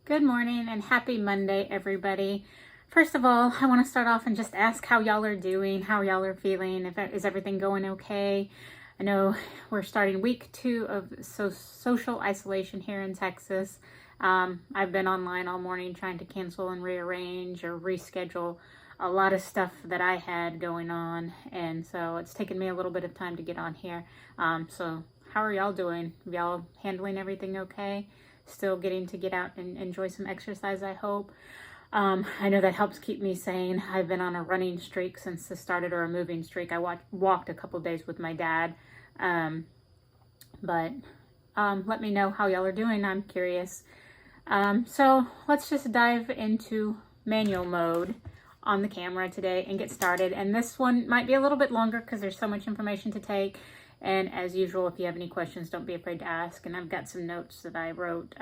Good morning and happy Monday, everybody. First of all, I want to start off and just ask how y'all are doing, how y'all are feeling, is everything going okay? I know we're starting week 2 of social isolation here in Texas. I've been online all morning trying to cancel and rearrange or reschedule a lot of stuff that I had going on, and so it's taken me a little bit of time to get on here. So how are y'all doing? Y'all handling everything okay? Still getting to get out and enjoy some exercise, I hope. I know that helps keep me sane. I've been on a running streak since this started, or a moving streak. I walked a couple days with my dad. But let me know how y'all are doing. I'm curious. So let's just dive into manual mode on the camera today and get started. And this one might be a little bit longer because there's so much information to take. And as usual, if you have any questions, don't be afraid to ask. And I've got some notes that I wrote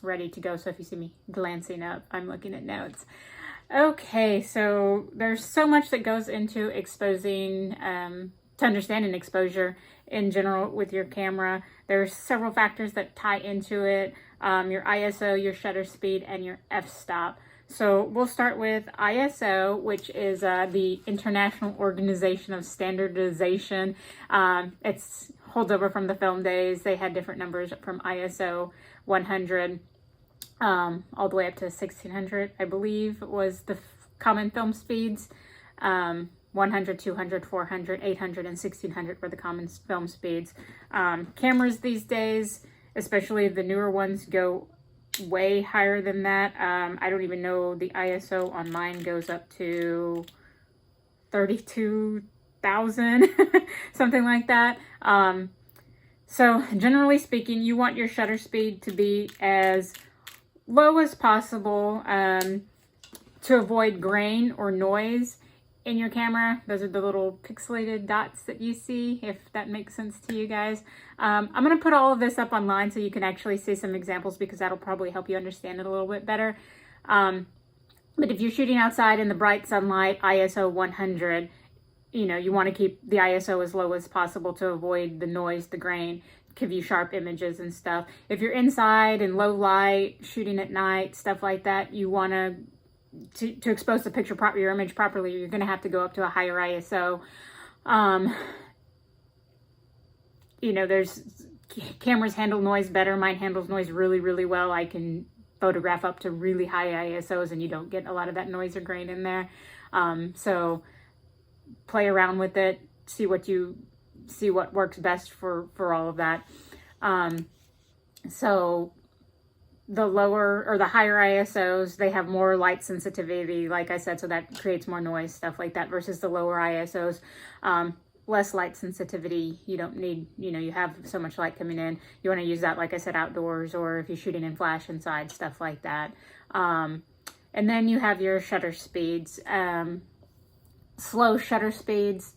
ready to go. So if you see me glancing up, I'm looking at notes. Okay, so there's so much that goes into exposing, to understanding exposure in general with your camera. There's several factors that tie into it. Your ISO, your shutter speed, and your f-stop. So we'll start with ISO, which is the International Organization of Standardization. It's holds over from the film days. They had different numbers from ISO 100 all the way up to 1600, I believe, was the common film speeds. 100, 200, 400, 800, and 1600 were the common film speeds. Cameras these days, especially the newer ones, go way higher than that. I don't even know, the ISO on mine goes up to 32,000, something like that. So generally speaking, you want your shutter speed to be as low as possible to avoid grain or noise in your camera. Those are the little pixelated dots that you see, if that makes sense to you guys. I'm going to put all of this up online so you can actually see some examples, because that'll probably help you understand it a little bit better. But if you're shooting outside in the bright sunlight, ISO 100, you want to keep the ISO as low as possible to avoid the noise, the grain, give you sharp images and stuff. If you're inside in low light, shooting at night, stuff like that, you want to expose the picture your image properly, you're going to have to go up to a higher ISO. There's cameras handle noise better. Mine handles noise really, really well. I can photograph up to really high ISOs and you don't get a lot of that noise or grain in there. So play around with it, see what works best for all of that. So the lower or the higher ISOs, they have more light sensitivity, like I said, so that creates more noise, stuff like that, versus the lower ISOs, less light sensitivity. You don't need, you have so much light coming in. You want to use that, like I said, outdoors, or if you're shooting in flash inside, stuff like that. And then you have your shutter speeds. Slow shutter speeds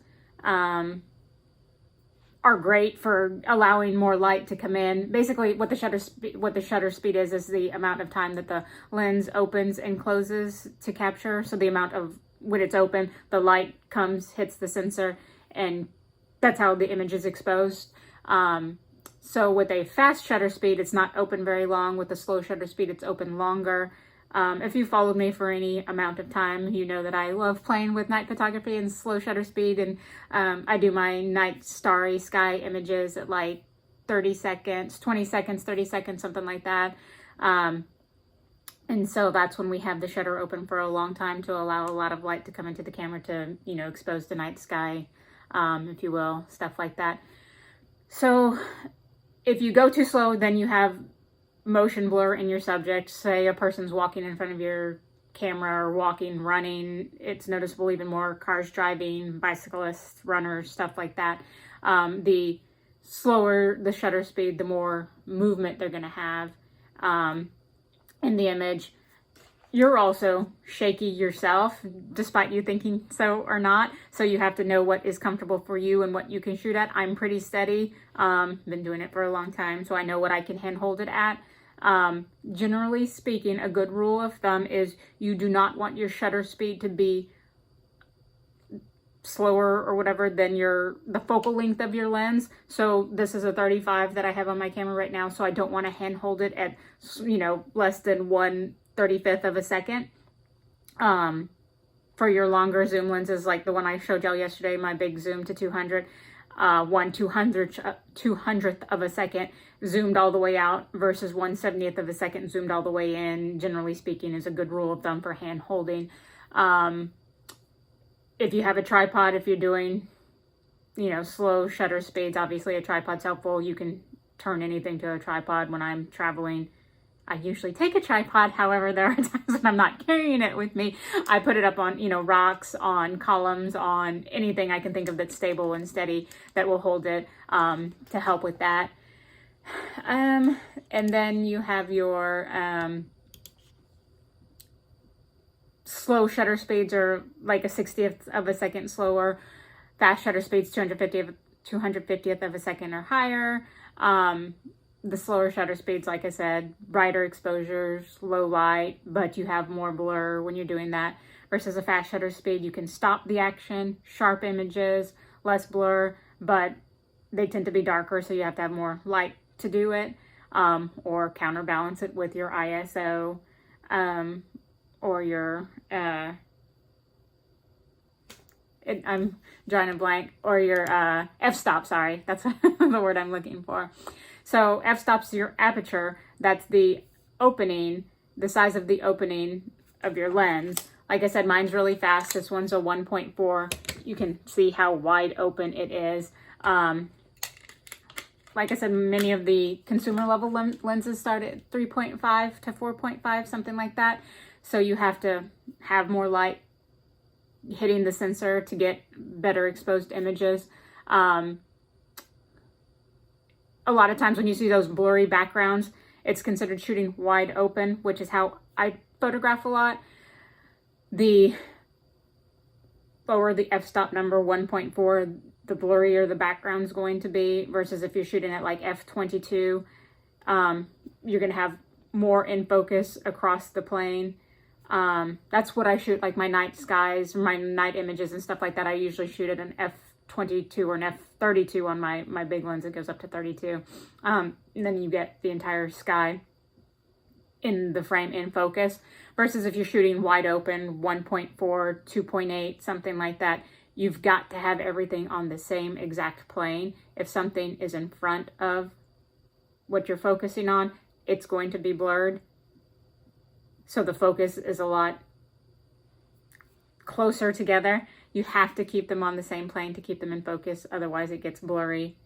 are great for allowing more light to come in. Basically, what the shutter speed is the amount of time that the lens opens and closes to capture. So the amount of, when it's open, the light hits the sensor, and that's how the image is exposed. So with a fast shutter speed, it's not open very long. With a slow shutter speed, it's open longer. If you followed me for any amount of time, you know that I love playing with night photography and slow shutter speed, and I do my night starry sky images at like 30 seconds, 20 seconds, 30 seconds, something like that. And so that's when we have the shutter open for a long time to allow a lot of light to come into the camera to, expose the night sky, if you will, stuff like that. So if you go too slow, then you have motion blur in your subject. Say a person's walking in front of your camera, or walking, running, it's noticeable even more. Cars driving, bicyclists, runners, stuff like that. The slower the shutter speed, the more movement they're going to have in the image. You're also shaky yourself, despite you thinking so or not. So you have to know what is comfortable for you and what you can shoot at. I'm pretty steady. Been doing it for a long time, so I know what I can handhold it at. Generally speaking, a good rule of thumb is you do not want your shutter speed to be slower or whatever than the focal length of your lens. So this is a 35 that I have on my camera right now, so I don't want to hand hold it at, you know, less than 1/35 of a second. For your longer zoom lenses, like the one I showed y'all yesterday, my big zoom to 200, 1/200th of a second zoomed all the way out versus 1/70th of a second zoomed all the way in, generally speaking, is a good rule of thumb for hand holding. If you have a tripod, if you're doing, you know, slow shutter speeds, obviously a tripod's helpful. You can turn anything to a tripod. When I'm traveling, I usually take a tripod. However, there are times when I'm not carrying it with me. I put it up on, you know, rocks, on columns, on anything I can think of that's stable and steady that will hold it, to help with that. And then you have your slow shutter speeds are like a 60th of a second slower. Fast shutter speeds 250th of a second or higher. The slower shutter speeds, like I said, brighter exposures, low light, but you have more blur when you're doing that. Versus a fast shutter speed, you can stop the action, sharp images, less blur, but they tend to be darker, so you have to have more light to do it, or counterbalance it with your ISO, or your, I'm drawing a blank, or your f-stop, sorry, that's the word I'm looking for. So f-stop's your aperture, that's the opening, the size of the opening of your lens. Like I said, mine's really fast. This one's a 1.4. You can see how wide open it is. Like I said, many of the consumer level lenses start at 3.5 to 4.5, something like that. So you have to have more light hitting the sensor to get better exposed images. A lot of times when you see those blurry backgrounds, it's considered shooting wide open, which is how I photograph a lot. The lower the f-stop number, 1.4, the blurrier the background is going to be, versus if you're shooting at like f22, you're going to have more in focus across the plane. That's what I shoot, like my night skies, my night images and stuff like that. I usually shoot at an f22 or an f32 on my big lens. It goes up to 32. And then you get the entire sky in the frame in focus, versus if you're shooting wide open, 1.4, 2.8, something like that, you've got to have everything on the same exact plane. If something is in front of what you're focusing on, it's going to be blurred. So the focus is a lot closer together. You have to keep them on the same plane to keep them in focus. Otherwise it gets blurry.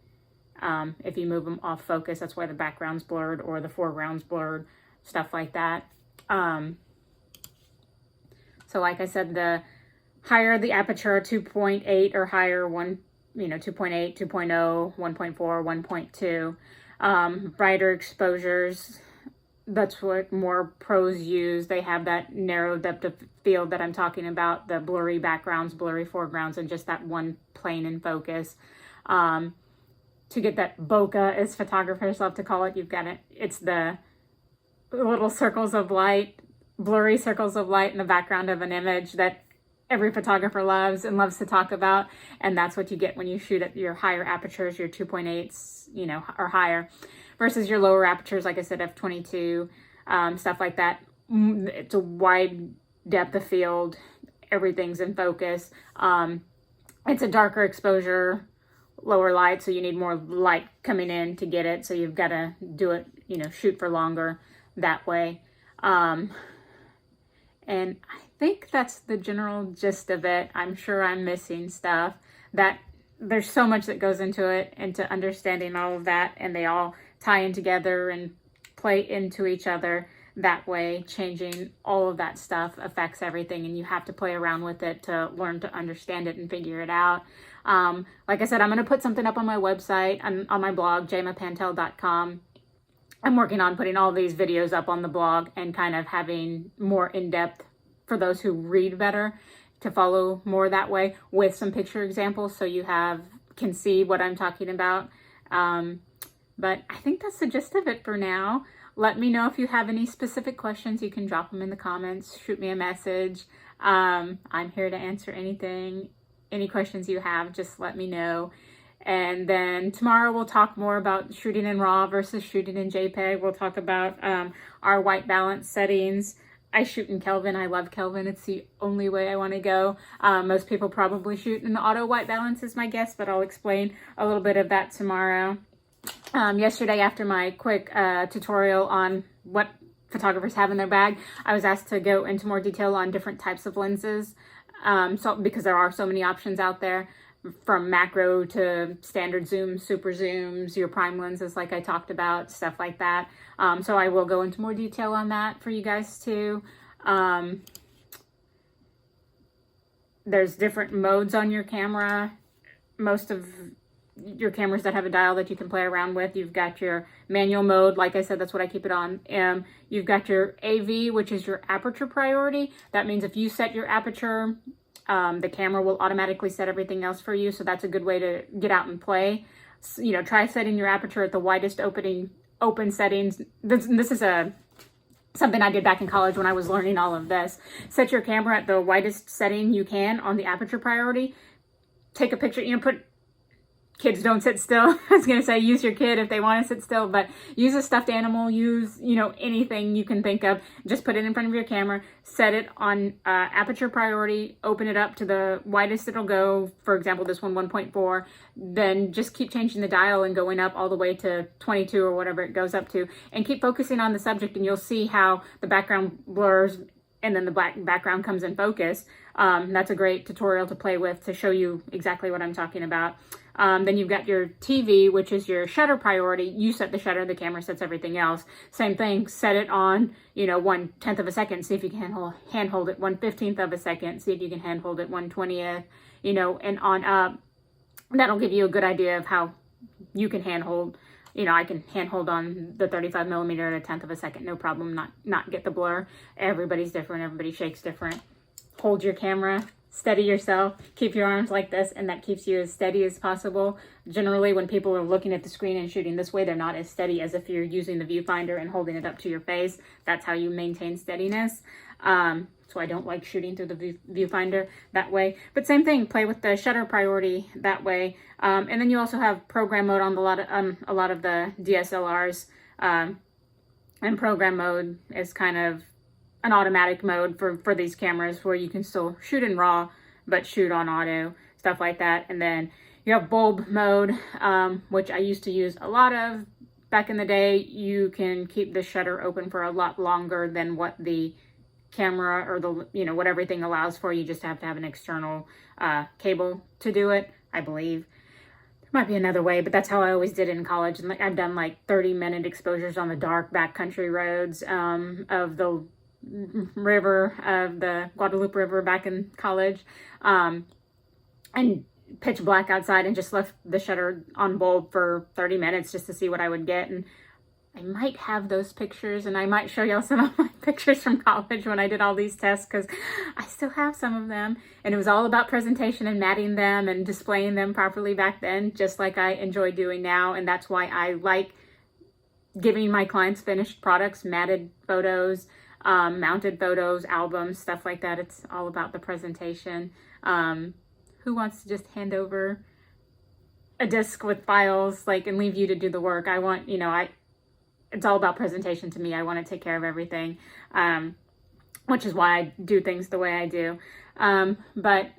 If you move them off focus, that's why the background's blurred or the foreground's blurred, stuff like that. So like I said, the higher the aperture, 2.8 or higher, 2.8, 2.0, 1.4, 1.2, brighter exposures, that's what more pros use. They have that narrow depth of field that I'm talking about, the blurry backgrounds, blurry foregrounds, and just that one plane in focus. To get that bokeh, as photographers love to call it, it's the little circles of light, blurry circles of light in the background of an image that every photographer loves and loves to talk about. And that's what you get when you shoot at your higher apertures, your 2.8s, or higher, versus your lower apertures, like I said, f22, stuff like that. It's a wide depth of field. Everything's in focus. It's a darker exposure, lower light, so you need more light coming in to get it. So you've got to do it, shoot for longer that way. And I think that's the general gist of it. I'm sure I'm missing stuff. That there's so much that goes into it, into understanding all of that, and they all tie in together and play into each other that way. Changing all of that stuff affects everything, and you have to play around with it to learn to understand it and figure it out. Like I said, I'm going to put something up on my website, on my blog, jamapantel.com. I'm working on putting all these videos up on the blog and kind of having more in-depth for those who read better to follow more that way, with some picture examples so you can see what I'm talking about. But I think that's the gist of it for now. Let me know if you have any specific questions. You can drop them in the comments, shoot me a message. I'm here to answer anything any questions you have, just let me know. And then tomorrow we'll talk more about shooting in RAW versus shooting in JPEG. We'll talk about our white balance settings. I shoot in Kelvin. I love Kelvin. It's the only way I want to go. Most people probably shoot in auto white balance is my guess, but I'll explain a little bit of that tomorrow. Yesterday, after my quick tutorial on what photographers have in their bag, I was asked to go into more detail on different types of lenses. Because there are so many options out there, from macro to standard zoom, super zooms, your prime lenses like I talked about, stuff like that. So I will go into more detail on that for you guys too. There's different modes on your camera. Most of your cameras that have a dial that you can play around with, you've got your manual mode. Like I said, that's what I keep it on. You've got your AV, which is your aperture priority. That means if you set your aperture, the camera will automatically set everything else for you. So that's a good way to get out and play. So, you know, try setting your aperture at the widest open settings. This is something I did back in college when I was learning all of this. Set your camera at the widest setting you can on the aperture priority. Take a picture, you know, kids don't sit still. I was going to say use your kid if they want to sit still, but use a stuffed animal, use, you know, anything you can think of. Just put it in front of your camera, set it on aperture priority, open it up to the widest it'll go. For example, this one, 1.4. Then just keep changing the dial and going up all the way to 22 or whatever it goes up to. And keep focusing on the subject, and you'll see how the background blurs and then the black background comes in focus. That's a great tutorial to play with to show you exactly what I'm talking about. Then you've got your TV, which is your shutter priority. You set the shutter, the camera sets everything else. Same thing, set it on, you know, 1/10 of a second. See if you can handhold it 1/15 of a second. See if you can handhold it 1/20th, you know, and on up. That'll give you a good idea of how you can handhold. You know, I can handhold on the 35 millimeter at 1/10 of a second, no problem, not get the blur. Everybody's different, everybody shakes different. Hold your camera, steady yourself, keep your arms like this, and that keeps you as steady as possible. Generally, when people are looking at the screen and shooting this way, they're not as steady as if you're using the viewfinder and holding it up to your face. That's how you maintain steadiness. So I don't like shooting through the viewfinder that way. But same thing, play with the shutter priority that way. And then you also have program mode on a lot of the DSLRs. And program mode is kind of an automatic mode for these cameras where you can still shoot in RAW, but shoot on auto, stuff like that. And then you have bulb mode, which I used to use a lot of back in the day. You can keep the shutter open for a lot longer than what the camera or the, you know, what everything allows for. You just have to have an external cable to do it, I believe. There might be another way, but that's how I always did it in college. And I've done like 30-minute exposures on the dark backcountry roads of the river, of the Guadalupe River back in college, and pitch black outside, and just left the shutter on bulb for 30 minutes just to see what I would get. And I might have those pictures, and I might show y'all some of my pictures from college when I did all these tests, because I still have some of them. And it was all about presentation and matting them and displaying them properly back then, just like I enjoy doing now. And that's why I like giving my clients finished products, matted photos, mounted photos, albums, stuff like that. It's all about the presentation. Who wants to just hand over a disc with files, like, and leave you to do the work? I want, you know, it's all about presentation to me. I want to take care of everything, which is why I do things the way I do. But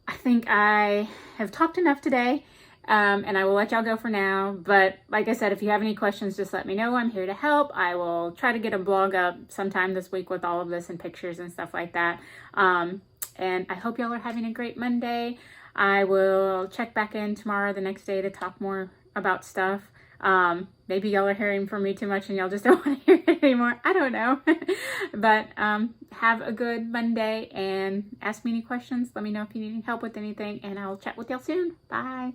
I think I have talked enough today. And I will let y'all go for now. But like I said, if you have any questions, just let me know. I'm here to help. I will try to get a blog up sometime this week with all of this and pictures and stuff like that. And I hope y'all are having a great Monday. I will check back in tomorrow, the next day, to talk more about stuff. Maybe y'all are hearing from me too much and y'all just don't want to hear it anymore. I don't know. But have a good Monday, and ask me any questions. Let me know if you need any help with anything, and I'll chat with y'all soon. Bye.